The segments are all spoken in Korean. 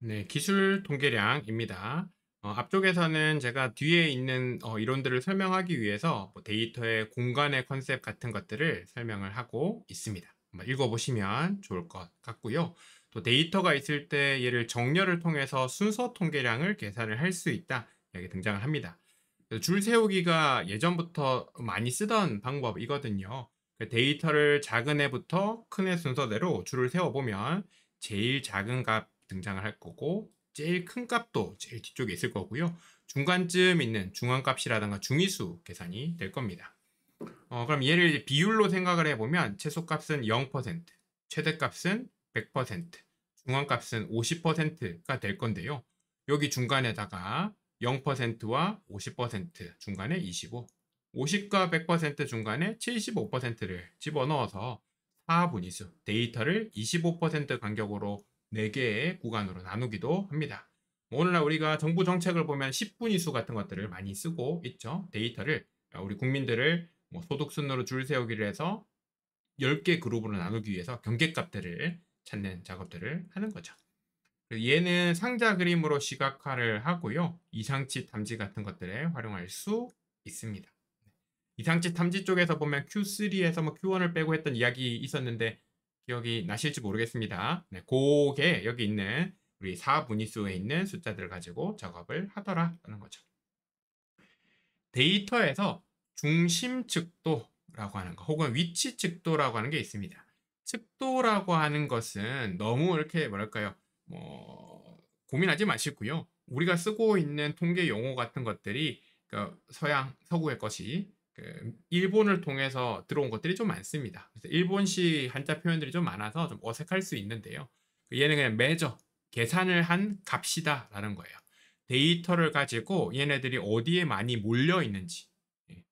네, 기술 통계량입니다. 앞쪽에서는 제가 뒤에 있는 이론들을 설명하기 위해서 뭐 데이터의 공간의 컨셉 같은 것들을 설명을 하고 있습니다. 한번 읽어보시면 좋을 것 같고요. 또 데이터가 있을 때 얘를 정렬을 통해서 순서 통계량을 계산을 할 수 있다. 여기 등장을 합니다. 그래서 줄 세우기가 예전부터 많이 쓰던 방법이거든요. 그 데이터를 작은 애부터 큰 애 순서대로 줄을 세워보면 제일 작은 값 등장을 할 거고 제일 큰 값도 제일 뒤쪽에 있을 거고요. 중간쯤 있는 중앙값이라든가 중위수 계산이 될 겁니다. 그럼 얘를 비율로 생각을 해보면 최소값은 0%, 최대값은 100%, 중앙값은 50%가 될 건데요. 여기 중간에다가 0%와 50% 중간에 25, 50과 100% 중간에 75%를 집어넣어서 4분위수 데이터를 25% 간격으로 4개의 구간으로 나누기도 합니다. 오늘날 우리가 정부 정책을 보면 10분위수 같은 것들을 많이 쓰고 있죠. 데이터를 우리 국민들을 뭐 소득 순으로 줄 세우기를 해서 10개 그룹으로 나누기 위해서 경계값들을 찾는 작업들을 하는 거죠. 얘는 상자 그림으로 시각화를 하고요. 이상치 탐지 같은 것들에 활용할 수 있습니다. 이상치 탐지 쪽에서 보면 Q3에서 뭐 Q1을 빼고 했던 이야기 있었는데 기억이 나실지 모르겠습니다. 네, 그게 여기 있는 우리 4분위수에 있는 숫자들을 가지고 작업을 하더라라는 거죠. 데이터에서 중심 측도라고 하는 거 혹은 위치 측도라고 하는 게 있습니다. 측도라고 하는 것은 너무 이렇게 뭐랄까요? 고민하지 마시고요. 우리가 쓰고 있는 통계 용어 같은 것들이 그 서양, 서구의 것이 그 일본을 통해서 들어온 것들이 좀 많습니다. 그래서 일본식 한자 표현들이 좀 많아서 좀 어색할 수 있는데요. 얘는 그냥 매저, 계산을 한 값이다라는 거예요. 데이터를 가지고 얘네들이 어디에 많이 몰려 있는지 예,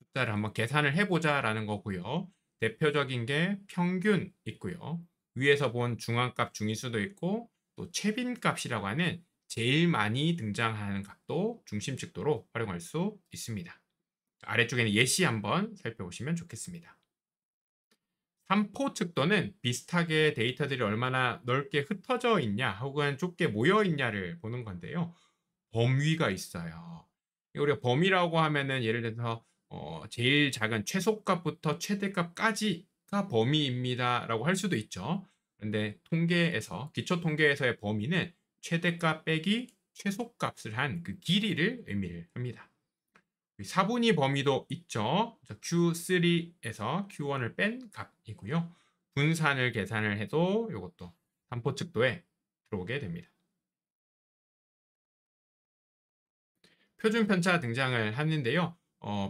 숫자를 한번 계산을 해보자라는 거고요. 대표적인 게 평균 있고요. 위에서 본 중앙값 중위수도 있고 또 최빈값이라고 하는 제일 많이 등장하는 값도 중심측도로 활용할 수 있습니다. 아래쪽에는 예시 한번 살펴보시면 좋겠습니다. 삼포 측도는 비슷하게 데이터들이 얼마나 넓게 흩어져 있냐 혹은 좁게 모여 있냐를 보는 건데요. 범위가 있어요. 우리가 범위라고 하면은 예를 들어서 제일 작은 최소값부터 최대값까지가 범위입니다라고 할 수도 있죠. 그런데 통계에서 기초 통계에서의 범위는 최대값 빼기 최소값을 한 그 길이를 의미를 합니다. 사분위 범위도 있죠. Q3에서 Q1을 뺀 값이고요. 분산을 계산을 해도 이것도 삼포 측도에 들어오게 됩니다. 표준 편차 등장을 하는데요.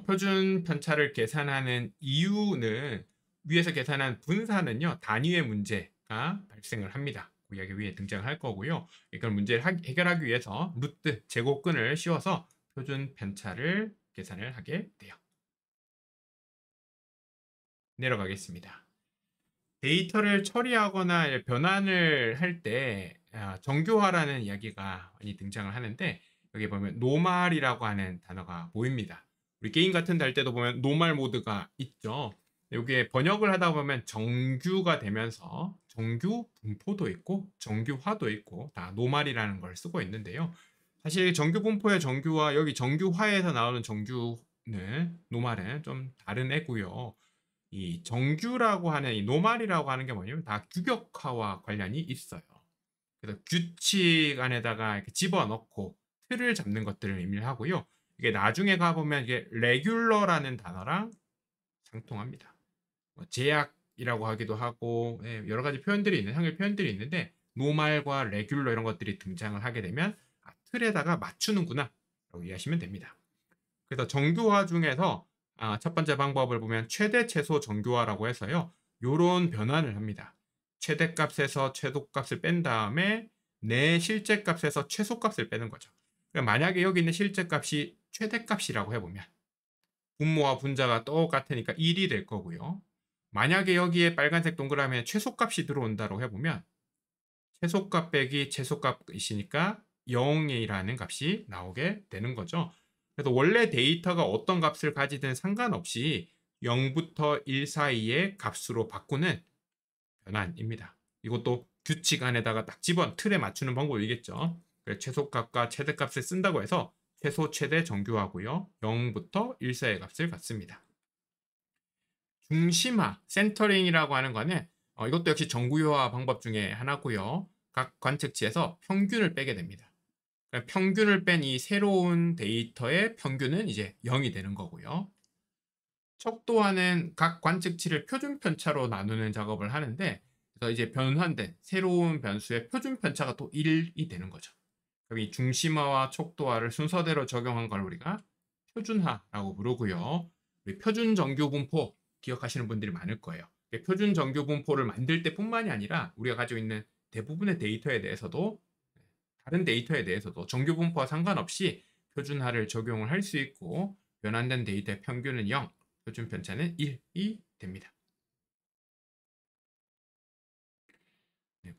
표준 편차를 계산하는 이유는 위에서 계산한 분산은요. 단위의 문제가 발생을 합니다. 그 이야기 위에 등장할 거고요. 이걸 문제를 해결하기 위해서 루트 제곱근을 씌워서 표준 편차를 계산을 하게 돼요. 내려가겠습니다. 데이터를 처리하거나 변환을 할 때 정교화라는 이야기가 많이 등장을 하는데 여기 보면 노말이라고 하는 단어가 보입니다. 우리 게임 같은 데 할 때도 보면 노말 모드가 있죠. 여기에 번역을 하다 보면 정규가 되면서 정규 분포도 있고 정규화도 있고 다 노말이라는 걸 쓰고 있는데요. 사실 정규 분포의 정규와 여기 정규화에서 나오는 정규는 노말은 좀 다른 애고요. 이 정규라고 하는 이 노말이라고 하는 게 뭐냐면 다 규격화와 관련이 있어요. 그래서 규칙 안에다가 이렇게 집어넣고 틀을 잡는 것들을 의미를 하고요. 이게 나중에 가보면 이게 레귤러라는 단어랑 상통합니다. 제약이라고 하기도 하고 여러 가지 표현들이 있는 한글 표현들이 있는데 노말과 레귤러 이런 것들이 등장을 하게 되면 틀에다가 맞추는구나 라고 이해하시면 됩니다. 그래서 정교화 중에서 첫 번째 방법을 보면 최대 최소 정교화라고 해서요. 요런 변환을 합니다. 최대값에서 최소값을 뺀 다음에 내 실제값에서 최소값을 빼는 거죠. 그러니까 만약에 여기 있는 실제값이 최대값이라고 해보면 분모와 분자가 똑같으니까 1이 될 거고요. 만약에 여기에 빨간색 동그라미에 최소값이 들어온다고 해보면 최소값 빼기 최소값이시니까 0이라는 값이 나오게 되는 거죠. 그래서 원래 데이터가 어떤 값을 가지든 상관없이 0부터 1 사이의 값으로 바꾸는 변환입니다. 이것도 규칙 안에다가 딱 틀에 맞추는 방법이겠죠. 그래서 최소값과 최대값을 쓴다고 해서 최소 최대 정규하고요. 0부터 1 사이의 값을 갖습니다. 중심화, 센터링이라고 하는 거는 이것도 역시 정구효화 방법 중에 하나고요. 각 관측치에서 평균을 빼게 됩니다. 그러니까 평균을 뺀 이 새로운 데이터의 평균은 이제 0이 되는 거고요. 척도화는 각 관측치를 표준 편차로 나누는 작업을 하는데, 그래서 이제 변환된 새로운 변수의 표준 편차가 또 1이 되는 거죠. 그럼 이 중심화와 척도화를 순서대로 적용한 걸 우리가 표준화라고 부르고요. 우리 표준 정규 분포 기억하시는 분들이 많을 거예요. 표준 정규 분포를 만들 때뿐만이 아니라 우리가 가지고 있는 대부분의 데이터에 대해서도, 다른 데이터에 대해서도 정규 분포와 상관없이 표준화를 적용을 할 수 있고, 변환된 데이터의 평균은 0, 표준 편차는 1이 됩니다.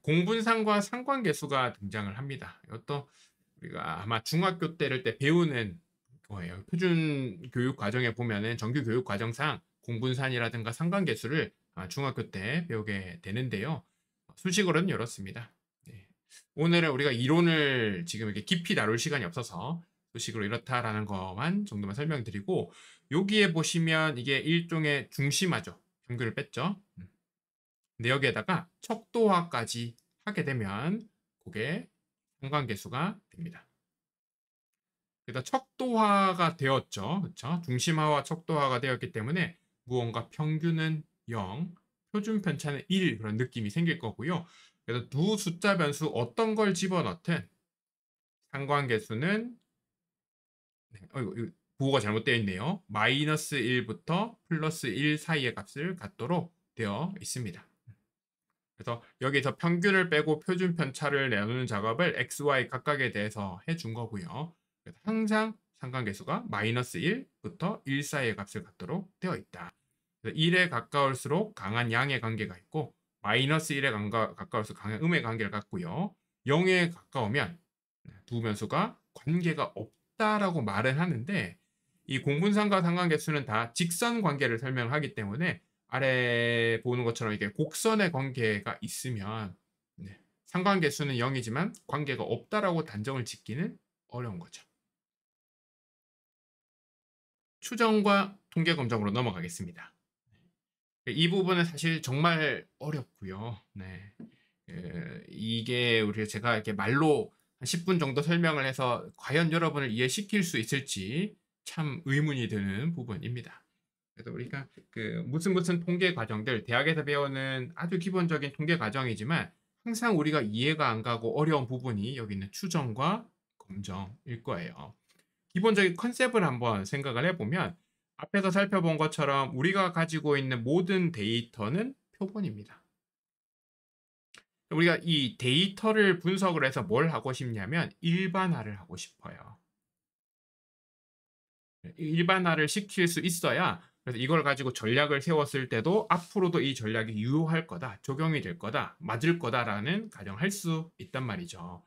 공분상과 상관계수가 등장을 합니다. 이것도 우리가 아마 중학교 때를 때 배우는 거예요. 표준 교육 과정에 보면은 정규 교육 과정상 공분산이라든가 상관계수를 중학교 때 배우게 되는데요. 수식어로는 이렇습니다. 네. 오늘은 우리가 이론을 지금 이렇게 깊이 다룰 시간이 없어서 수식으로 이렇다라는 것만 정도만 설명드리고, 여기에 보시면 이게 일종의 중심화죠. 평균을 뺐죠. 근데 여기에다가 척도화까지 하게 되면 그게 상관계수가 됩니다. 그래서 척도화가 되었죠. 그렇죠? 중심화와 척도화가 되었기 때문에 무언가 평균은 0, 표준 편차는 1 그런 느낌이 생길 거고요. 그래서 두 숫자 변수 어떤 걸 집어넣든 상관계수는 이거 부호가 잘못되어 있네요. 마이너스 1부터 플러스 1 사이의 값을 갖도록 되어 있습니다. 그래서 여기서 평균을 빼고 표준 편차를 내놓는 작업을 x, y 각각에 대해서 해준 거고요. 그래서 항상 상관계수가 마이너스 1부터 1 사이의 값을 갖도록 되어 있다. 1에 가까울수록 강한 양의 관계가 있고, 마이너스 1에 가까울수록 강한 음의 관계를 갖고요. 0에 가까우면 두 변수가 관계가 없다라고 말은 하는데, 이 공분상과 상관계수는 다 직선 관계를 설명하기 때문에 아래 보는 것처럼 이게 곡선의 관계가 있으면 상관계수는 0이지만 관계가 없다라고 단정을 짓기는 어려운 거죠. 추정과 통계 검정으로 넘어가겠습니다. 이 부분은 사실 정말 어렵고요. 네. 이게 제가 이렇게 말로 한 10분 정도 설명을 해서 과연 여러분을 이해시킬 수 있을지 참 의문이 드는 부분입니다. 그래서 우리가 무슨 통계 과정들, 대학에서 배우는 아주 기본적인 통계 과정이지만 항상 우리가 이해가 안 가고 어려운 부분이 여기 있는 추정과 검정일 거예요. 기본적인 컨셉을 한번 생각을 해보면 앞에서 살펴본 것처럼 우리가 가지고 있는 모든 데이터는 표본입니다. 우리가 이 데이터를 분석을 해서 뭘 하고 싶냐면 일반화를 하고 싶어요. 일반화를 시킬 수 있어야, 그래서 이걸 가지고 전략을 세웠을 때도 앞으로도 이 전략이 유효할 거다, 적용이 될 거다, 맞을 거다라는 가정할 수 있단 말이죠.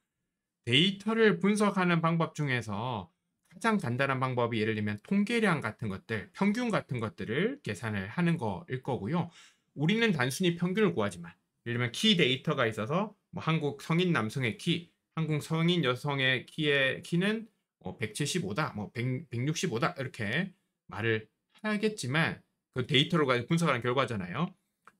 데이터를 분석하는 방법 중에서 가장 간단한 방법이 예를 들면 통계량 같은 것들, 평균 같은 것들을 계산을 하는 거일 거고요. 우리는 단순히 평균을 구하지만, 예를 들면 키 데이터가 있어서 한국 성인 남성의 키, 한국 성인 여성의 키는 175다, 165다 이렇게 말을 하겠지만 그 데이터로 분석하는 결과잖아요.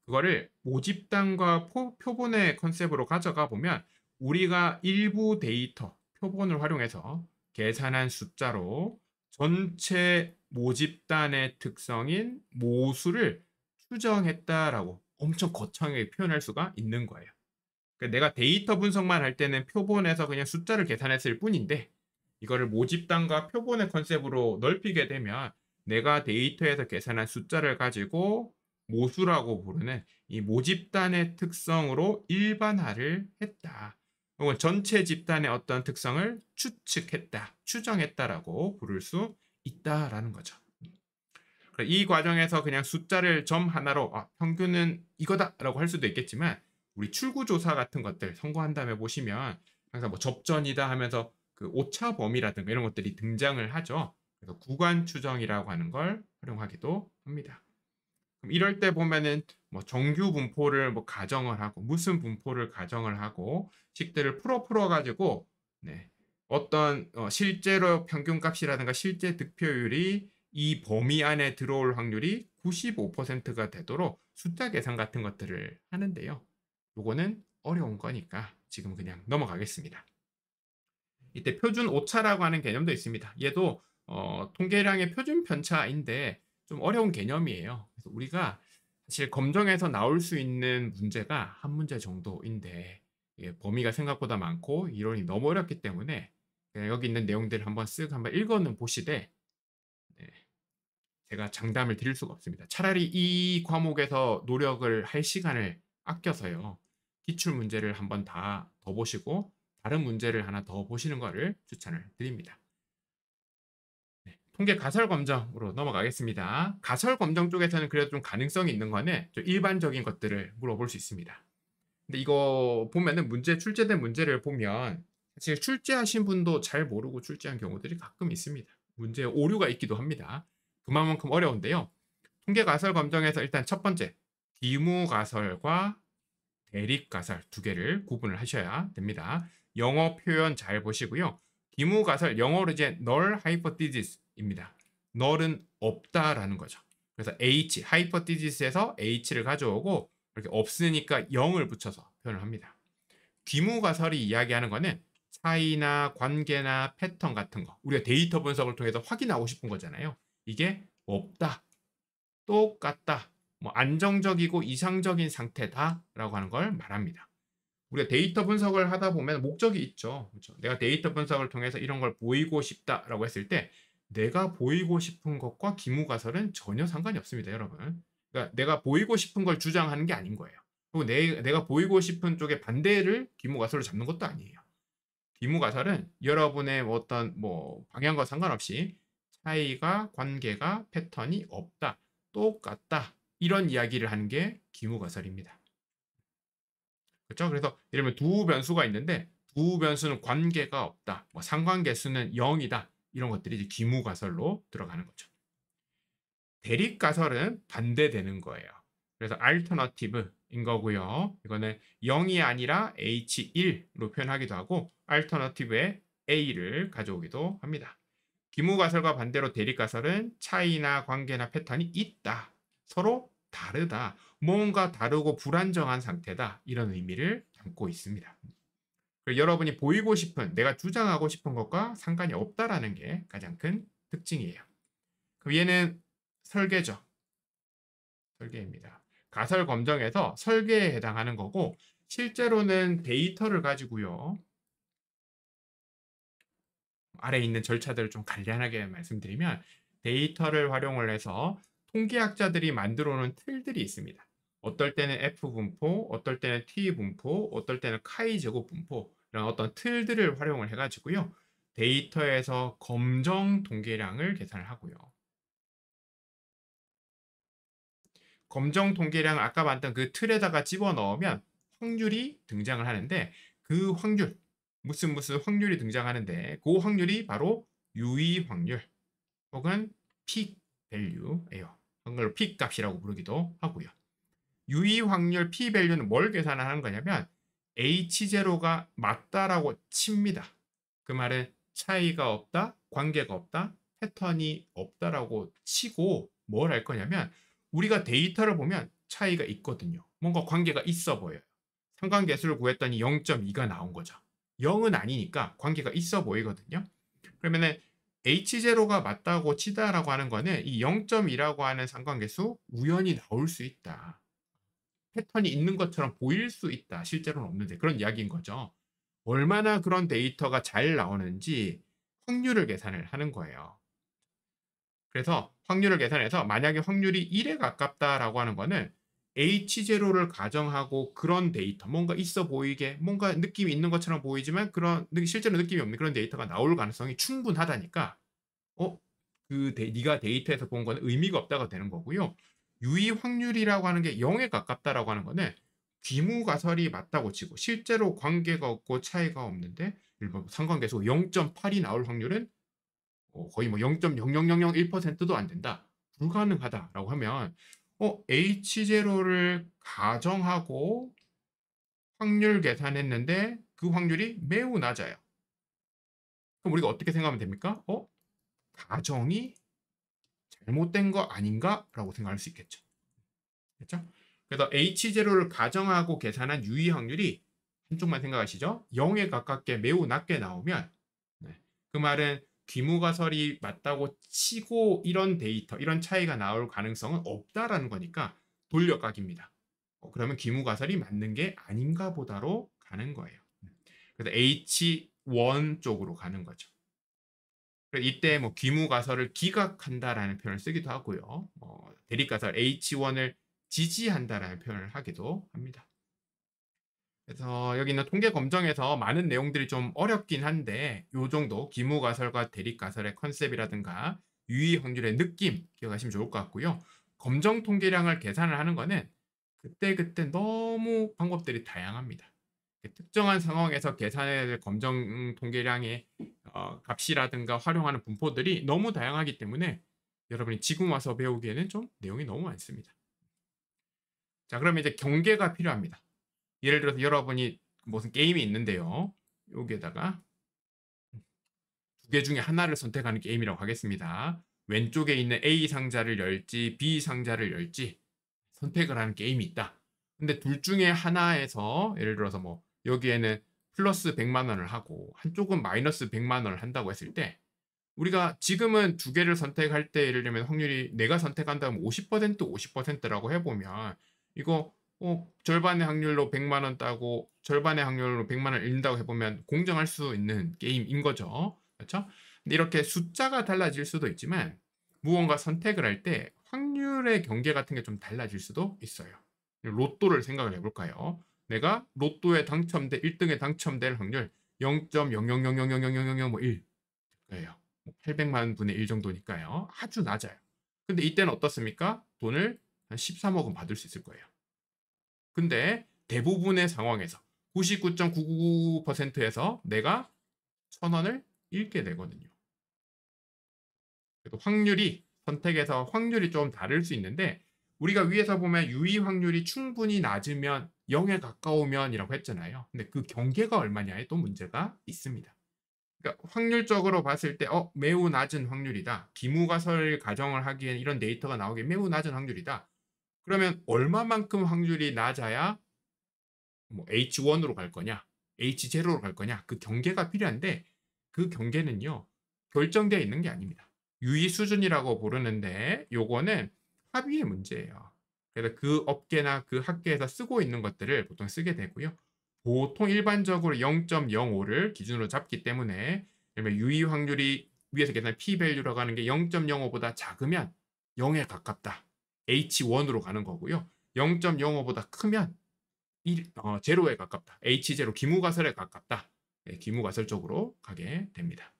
그거를 모집단과 표본의 컨셉으로 가져가 보면 우리가 일부 데이터, 표본을 활용해서 계산한 숫자로 전체 모집단의 특성인 모수를 추정했다라고 엄청 거창하게 표현할 수가 있는 거예요. 그러니까 내가 데이터 분석만 할 때는 표본에서 그냥 숫자를 계산했을 뿐인데, 이거를 모집단과 표본의 컨셉으로 넓히게 되면 내가 데이터에서 계산한 숫자를 가지고 모수라고 부르는 이 모집단의 특성으로 일반화를 했다. 혹은 전체 집단의 어떤 특성을 추측했다, 추정했다라고 부를 수 있다라는 거죠. 이 과정에서 그냥 숫자를 점 하나로 평균은 이거다라고 할 수도 있겠지만, 우리 출구조사 같은 것들 선고한 다음에 보시면 항상 접전이다 하면서 그 오차 범위라든가 이런 것들이 등장을 하죠. 그래서 구간 추정이라고 하는 걸 활용하기도 합니다. 그럼 이럴 때 보면은 뭐 정규 분포를 뭐 가정을 하고 무슨 분포를 가정을 하고 식들을 풀어 가지고 네. 어떤 실제로 평균값이라든가 실제 득표율이 이 범위 안에 들어올 확률이 95%가 되도록 숫자 계산 같은 것들을 하는데요. 요거는 어려운 거니까 지금 그냥 넘어가겠습니다. 이때 표준 오차라고 하는 개념도 있습니다. 얘도 통계량의 표준 편차인데 좀 어려운 개념이에요. 그래서 우리가 사실 검정에서 나올 수 있는 문제가 한 문제 정도인데 이게 범위가 생각보다 많고 이론이 너무 어렵기 때문에 그냥 여기 있는 내용들을 한번 쓱 한번 읽어는 보시되 네, 제가 장담을 드릴 수가 없습니다. 차라리 이 과목에서 노력을 할 시간을 아껴서요. 기출 문제를 한번 다 더 보시고 다른 문제를 하나 더 보시는 거를 추천을 드립니다. 네, 통계 가설 검정으로 넘어가겠습니다. 가설 검정 쪽에서는 그래도 좀 가능성이 있는 거는 좀 일반적인 것들을 물어볼 수 있습니다. 근데 이거 보면은 문제 출제된 문제를 보면 사실 출제하신 분도 잘 모르고 출제한 경우들이 가끔 있습니다. 문제에 오류가 있기도 합니다. 그만큼 어려운데요. 통계 가설 검정에서 일단 첫 번째 기무 가설과 대립 가설 두 개를 구분을 하셔야 됩니다. 영어 표현 잘 보시고요. 기무 가설 영어로 이제 null hypothesis입니다. null은 없다라는 거죠. 그래서 h hypothesis에서 h를 가져오고 이렇게 없으니까 0을 붙여서 표현을 합니다. 기무 가설이 이야기하는 거는 차이나 관계나 패턴 같은 거 우리가 데이터 분석을 통해서 확인하고 싶은 거잖아요. 이게 없다, 똑같다, 뭐 안정적이고 이상적인 상태다라고 하는 걸 말합니다. 우리가 데이터 분석을 하다 보면 목적이 있죠. 그렇죠? 내가 데이터 분석을 통해서 이런 걸 보이고 싶다라고 했을 때 내가 보이고 싶은 것과 기무가설은 전혀 상관이 없습니다, 여러분. 그러니까 내가 보이고 싶은 걸 주장하는 게 아닌 거예요. 그리고 내가 보이고 싶은 쪽의 반대를 기무가설로 잡는 것도 아니에요. 기무가설은 여러분의 어떤 뭐 방향과 상관없이 차이가, 관계가, 패턴이 없다, 똑같다 이런 이야기를 하는 게 기무가설입니다. 그렇죠? 그래서 예를 들면 두 변수가 있는데 두 변수는 관계가 없다. 뭐 상관계수는 0이다. 이런 것들이 이제 기무가설로 들어가는 거죠. 대립가설은 반대되는 거예요. 그래서 alternative인 거고요. 이거는 0이 아니라 H1로 표현하기도 하고 alternative에 A를 가져오기도 합니다. 기무가설과 반대로 대립가설은 차이나 관계나 패턴이 있다. 서로 다르다. 뭔가 다르고 불안정한 상태다. 이런 의미를 담고 있습니다. 여러분이 보이고 싶은, 내가 주장하고 싶은 것과 상관이 없다라는 게 가장 큰 특징이에요. 그럼 얘는 설계죠. 설계입니다. 가설 검정에서 설계에 해당하는 거고 실제로는 데이터를 가지고요. 아래에 있는 절차들을 좀 간략하게 말씀드리면 데이터를 활용을 해서 통계학자들이 만들어 놓은 틀들이 있습니다. 어떨 때는 F분포, 어떨 때는 T분포, 어떨 때는 카이 제곱 분포 이런 어떤 틀들을 활용을 해가지고요. 데이터에서 검정 통계량을 계산을 하고요. 검정 통계량 아까 봤던 그 틀에다가 집어넣으면 확률이 등장을 하는데 그 확률, 무슨 확률이 등장하는데 그 확률이 바로 유의 확률 혹은 픽 밸류예요. 한글로 픽 값이라고 부르기도 하고요. 유의 확률 p 밸류는 뭘 계산하는 거냐면 h0가 맞다라고 칩니다. 그 말은 차이가 없다, 관계가 없다, 패턴이 없다라고 치고 뭘 할 거냐면 우리가 데이터를 보면 차이가 있거든요. 뭔가 관계가 있어 보여요. 상관계수를 구했더니 0.2가 나온 거죠. 0은 아니니까 관계가 있어 보이거든요. 그러면은 H0가 맞다고 치다라고 하는 거는 이 0.2라고 하는 상관계수 우연히 나올 수 있다. 패턴이 있는 것처럼 보일 수 있다. 실제로는 없는데 그런 이야기인 거죠. 얼마나 그런 데이터가 잘 나오는지 확률을 계산을 하는 거예요. 그래서 확률을 계산해서 만약에 확률이 1에 가깝다라고 하는 거는 H0를 가정하고 그런 데이터, 뭔가 있어 보이게, 뭔가 느낌이 있는 것처럼 보이지만 그런 실제로 느낌이 없는 그런 데이터가 나올 가능성이 충분하다니까 네가 데이터에서 본 거는 의미가 없다가 되는 거고요. 유의 확률이라고 하는 게 0에 가깝다라고 하는 거는 귀무가설이 맞다고 치고 실제로 관계가 없고 차이가 없는데 일반 상관계수 0.8이 나올 확률은 거의 뭐 0.00001%도 안 된다. 불가능하다라고 하면 H0를 가정하고 확률 계산했는데 그 확률이 매우 낮아요. 그럼 우리가 어떻게 생각하면 됩니까? 가정이 잘못된 거 아닌가? 라고 생각할 수 있겠죠. 그렇죠? 그래서 H0를 가정하고 계산한 유의 확률이 한쪽만 생각하시죠. 0에 가깝게 매우 낮게 나오면 네, 그 말은 귀무가설이 맞다고 치고 이런 데이터, 이런 차이가 나올 가능성은 없다라는 거니까 돌려각입니다. 그러면 귀무가설이 맞는 게 아닌가 보다로 가는 거예요. 그래서 H1 쪽으로 가는 거죠. 이때 뭐 귀무가설을 기각한다라는 표현을 쓰기도 하고요. 대립가설 H1을 지지한다라는 표현을 하기도 합니다. 그래서 여기 있는 통계 검정에서 많은 내용들이 좀 어렵긴 한데 요 정도 기무가설과 대립가설의 컨셉이라든가 유의 확률의 느낌 기억하시면 좋을 것 같고요. 검정 통계량을 계산을 하는 거는 그때그때 너무 방법들이 다양합니다. 특정한 상황에서 계산해야 될 검정 통계량의 값이라든가 활용하는 분포들이 너무 다양하기 때문에 여러분이 지금 와서 배우기에는 좀 내용이 너무 많습니다. 자, 그러면 이제 경계가 필요합니다. 예를 들어서 여러분이 무슨 게임이 있는데요. 여기에다가 두 개 중에 하나를 선택하는 게임이라고 하겠습니다. 왼쪽에 있는 A 상자를 열지 B 상자를 열지 선택을 하는 게임이 있다. 근데 둘 중에 하나에서 예를 들어서 뭐 여기에는 플러스 100만 원을 하고 한쪽은 마이너스 100만 원을 한다고 했을 때 우리가 지금은 두 개를 선택할 때 예를 들면 확률이 내가 선택한다면 50% 50%라고 해보면 이거 절반의 확률로 100만 원 따고 절반의 확률로 100만 원을 잃는다고 해보면 공정할 수 있는 게임인 거죠. 그렇죠? 근데 이렇게 숫자가 달라질 수도 있지만 무언가 선택을 할 때 확률의 경계 같은 게 좀 달라질 수도 있어요. 로또를 생각을 해볼까요? 내가 로또에 당첨돼 1등에 당첨될 확률 0.000000001 예요. 800만 분의 1 정도니까요. 아주 낮아요. 근데 이때는 어떻습니까? 돈을 한 13억은 받을 수 있을 거예요. 근데 대부분의 상황에서 99.999%에서 내가 1,000원을 잃게 되거든요. 그래도 확률이 선택에서 확률이 좀 다를 수 있는데 우리가 위에서 보면 유의 확률이 충분히 낮으면 0에 가까우면이라고 했잖아요. 근데 그 경계가 얼마냐에 또 문제가 있습니다. 그러니까 확률적으로 봤을 때 매우 낮은 확률이다. 기무가설 가정을 하기엔 이런 데이터가 나오기에 매우 낮은 확률이다. 그러면 얼마만큼 확률이 낮아야 뭐 H1으로 갈 거냐, H0로 갈 거냐 그 경계가 필요한데 그 경계는요 결정되어 있는 게 아닙니다. 유의 수준이라고 부르는데 요거는 합의의 문제예요. 그래서 그 업계나 그 학계에서 쓰고 있는 것들을 보통 쓰게 되고요. 보통 일반적으로 0.05를 기준으로 잡기 때문에 유의 확률이 위에서 계산한 p-value라고 하는 게 0.05보다 작으면 0에 가깝다. H1으로 가는 거고요. 0.05보다 크면 제로에 가깝다. H0 기무가설에 가깝다. 네, 기무가설 쪽으로 가게 됩니다.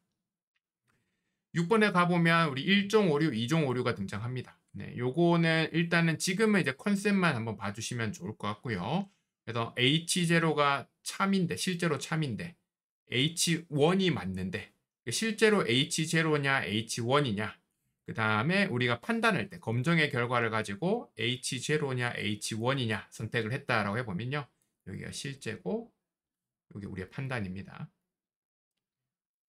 6번에 가보면 우리 1종 오류, 2종 오류가 등장합니다. 네, 요거는 일단은 지금은 이제 컨셉만 한번 봐주시면 좋을 것 같고요. 그래서 H0가 참인데, 실제로 참인데, H1이 맞는데, 실제로 H0냐, H1이냐, 그 다음에 우리가 판단할 때 검정의 결과를 가지고 H0냐, H1이냐 선택을 했다라고 해보면요. 여기가 실제고, 여기 우리의 판단입니다.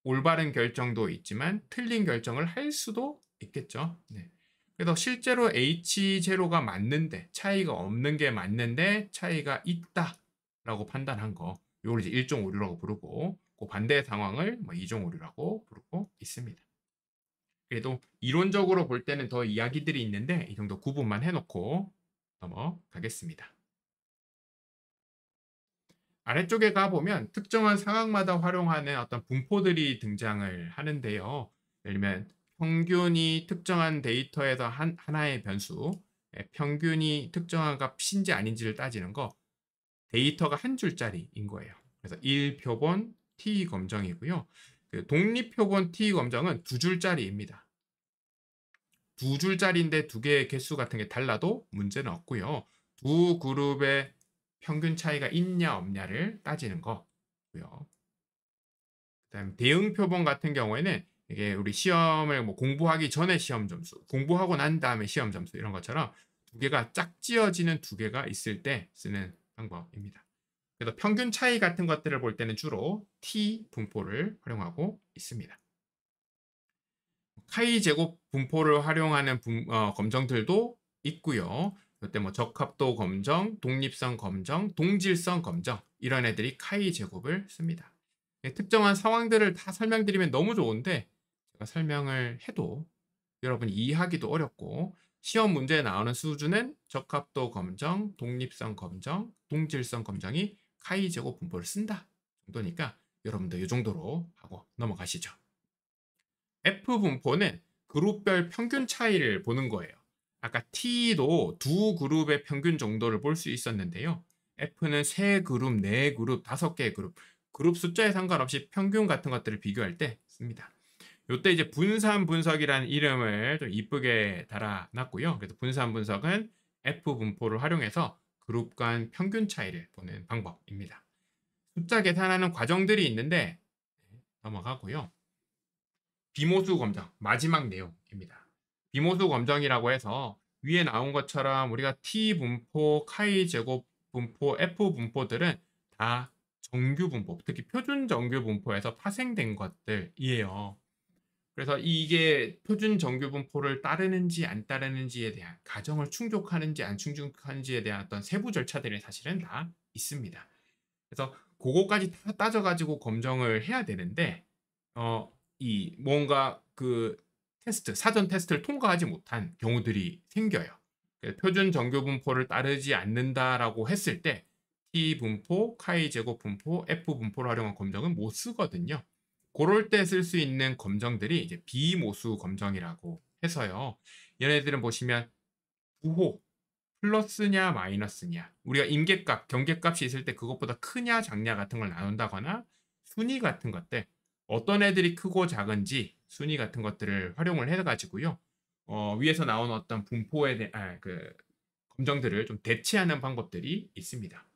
올바른 결정도 있지만 틀린 결정을 할 수도 있겠죠. 네. 그래서 실제로 H0가 맞는데 차이가 없는 게 맞는데 차이가 있다라고 판단한 거 이걸 이제 1종 오류라고 부르고 그 반대 상황을 뭐 2종 오류라고 부르고 있습니다. 그래도 이론적으로 볼 때는 더 이야기들이 있는데 이 정도 구분만 해놓고 넘어가겠습니다. 아래쪽에 가보면 특정한 상황마다 활용하는 어떤 분포들이 등장을 하는데요. 예를 들면 평균이 특정한 데이터에서 하나의 변수, 평균이 특정한 값인지 아닌지를 따지는 거 데이터가 한 줄짜리인 거예요. 그래서 1표본 T 검정이고요. 그 독립표본 T 검정은 두 줄짜리입니다. 두 줄짜리인데 두 개의 개수 같은 게 달라도 문제는 없고요. 두 그룹의 평균 차이가 있냐 없냐를 따지는 거고요. 그다음 대응 표본 같은 경우에는 이게 우리 시험을 뭐 공부하기 전에 시험 점수, 공부하고 난 다음에 시험 점수 이런 것처럼 두 개가 짝지어지는 두 개가 있을 때 쓰는 방법입니다. 그래서 평균 차이 같은 것들을 볼 때는 주로 T 분포를 활용하고 있습니다. 카이 제곱 분포를 활용하는 검정들도 있고요. 그때 뭐 적합도 검정, 독립성 검정, 동질성 검정 이런 애들이 카이 제곱을 씁니다. 특정한 상황들을 다 설명드리면 너무 좋은데 제가 설명을 해도 여러분이 이해하기도 어렵고 시험 문제에 나오는 수준은 적합도 검정, 독립성 검정, 동질성 검정이 카이 제곱 분포를 쓴다 정도니까 여러분도 이 정도로 하고 넘어가시죠. F 분포는 그룹별 평균 차이를 보는 거예요. 아까 T도 두 그룹의 평균 정도를 볼 수 있었는데요. F는 세 그룹, 네 그룹, 5개의 그룹 숫자에 상관없이 평균 같은 것들을 비교할 때 씁니다. 요때 이제 분산 분석이라는 이름을 좀 이쁘게 달아놨고요. 그래서 분산 분석은 F 분포를 활용해서 그룹 간 평균 차이를 보는 방법입니다. 숫자 계산하는 과정들이 있는데 넘어가고요. 비모수 검정, 마지막 내용입니다. 비모수 검정이라고 해서 위에 나온 것처럼 우리가 T 분포, 카이 제곱 분포, F 분포들은 다 정규 분포, 특히 표준 정규 분포에서 파생된 것들이에요. 그래서 이게 표준 정규 분포를 따르는지 안 따르는지에 대한 가정을 충족하는지 안 충족하는지에 대한 어떤 세부 절차들이 사실은 다 있습니다. 그래서 그거까지 다 따져가지고 검정을 해야 되는데 이 뭔가 그 테스트, 사전 테스트를 통과하지 못한 경우들이 생겨요. 표준 정규 분포를 따르지 않는다라고 했을 때 T 분포, 카이 제곱 분포, F 분포를 활용한 검정은 못 쓰거든요. 그럴 때 쓸 수 있는 검정들이 이제 비모수 검정이라고 해서요. 얘네들은 보시면 부호, 플러스냐 마이너스냐, 우리가 임계값, 경계값이 있을 때 그것보다 크냐 작냐 같은 걸 나눈다거나 순위 같은 것들, 어떤 애들이 크고 작은지 순위 같은 것들을 활용을 해가지고요. 위에서 나온 어떤 분포에 대한 검정들을 좀 대체하는 방법들이 있습니다.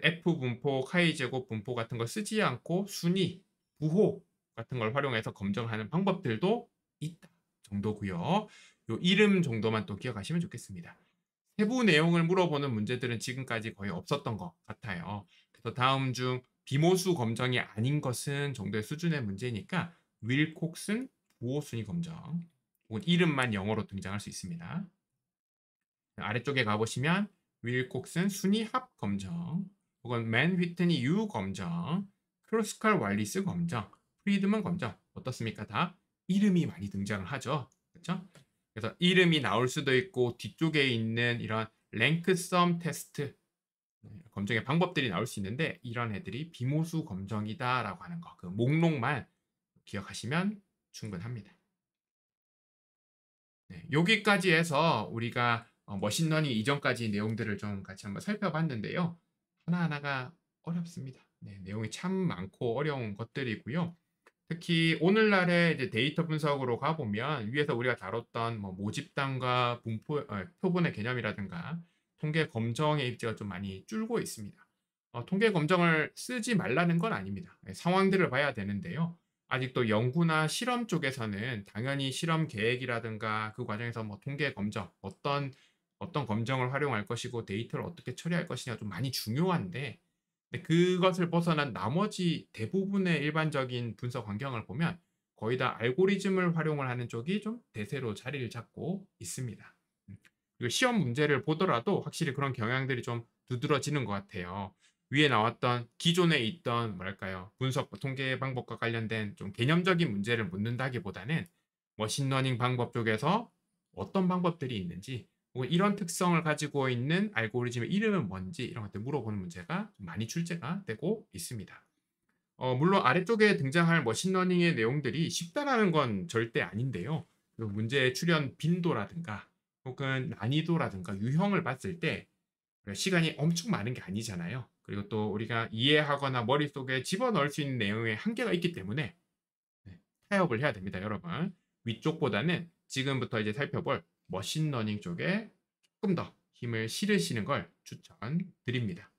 F 분포, 카이 제곱 분포 같은 걸 쓰지 않고 순위, 부호 같은 걸 활용해서 검정하는 방법들도 있다 정도고요. 요 이름 정도만 또 기억하시면 좋겠습니다. 세부 내용을 물어보는 문제들은 지금까지 거의 없었던 것 같아요. 그래서 다음 중 비모수 검정이 아닌 것은 정도의 수준의 문제니까 윌콕슨 부호순위 검정 혹은 이름만 영어로 등장할 수 있습니다. 아래쪽에 가보시면 윌콕슨 순위 합 검정 혹은 맨 휘트니 유 검정, 크로스칼 왈리스 검정, 프리드먼 검정 어떻습니까? 다 이름이 많이 등장을 하죠. 그렇죠? 그래서 이름이 나올 수도 있고 뒤쪽에 있는 이런 랭크썸 테스트 검정의 방법들이 나올 수 있는데 이런 애들이 비모수 검정이다라고 하는 거, 그 목록만 기억하시면 충분합니다. 네, 여기까지 해서 우리가 머신러닝 이전까지 내용들을 좀 같이 한번 살펴봤는데요. 하나하나가 어렵습니다. 네, 내용이 참 많고 어려운 것들이고요. 특히 오늘날의 이제 데이터 분석으로 가보면 위에서 우리가 다뤘던 뭐 모집단과 표본의 개념이라든가 통계 검정의 입지가 좀 많이 줄고 있습니다. 통계 검정을 쓰지 말라는 건 아닙니다. 상황들을 봐야 되는데요. 아직도 연구나 실험 쪽에서는 당연히 실험 계획이라든가 그 과정에서 뭐 통계 검정, 어떤 검정을 활용할 것이고 데이터를 어떻게 처리할 것이냐 좀 많이 중요한데 그것을 벗어난 나머지 대부분의 일반적인 분석 환경을 보면 거의 다 알고리즘을 활용을 하는 쪽이 좀 대세로 자리를 잡고 있습니다. 그리고 시험 문제를 보더라도 확실히 그런 경향들이 좀 두드러지는 것 같아요. 위에 나왔던 기존에 있던 뭐랄까요 분석 통계 방법과 관련된 좀 개념적인 문제를 묻는다기보다는 머신러닝 방법 쪽에서 어떤 방법들이 있는지 혹은 이런 특성을 가지고 있는 알고리즘의 이름은 뭔지 이런 것들 물어보는 문제가 많이 출제가 되고 있습니다. 물론 아래쪽에 등장할 머신러닝의 내용들이 쉽다라는 건 절대 아닌데요. 문제의 출현 빈도라든가 혹은 난이도라든가 유형을 봤을 때 시간이 엄청 많은 게 아니잖아요. 그리고 또 우리가 이해하거나 머릿속에 집어넣을 수 있는 내용에 한계가 있기 때문에 타협을 해야 됩니다, 여러분. 위쪽보다는 지금부터 이제 살펴볼 머신러닝 쪽에 조금 더 힘을 실으시는 걸 추천드립니다.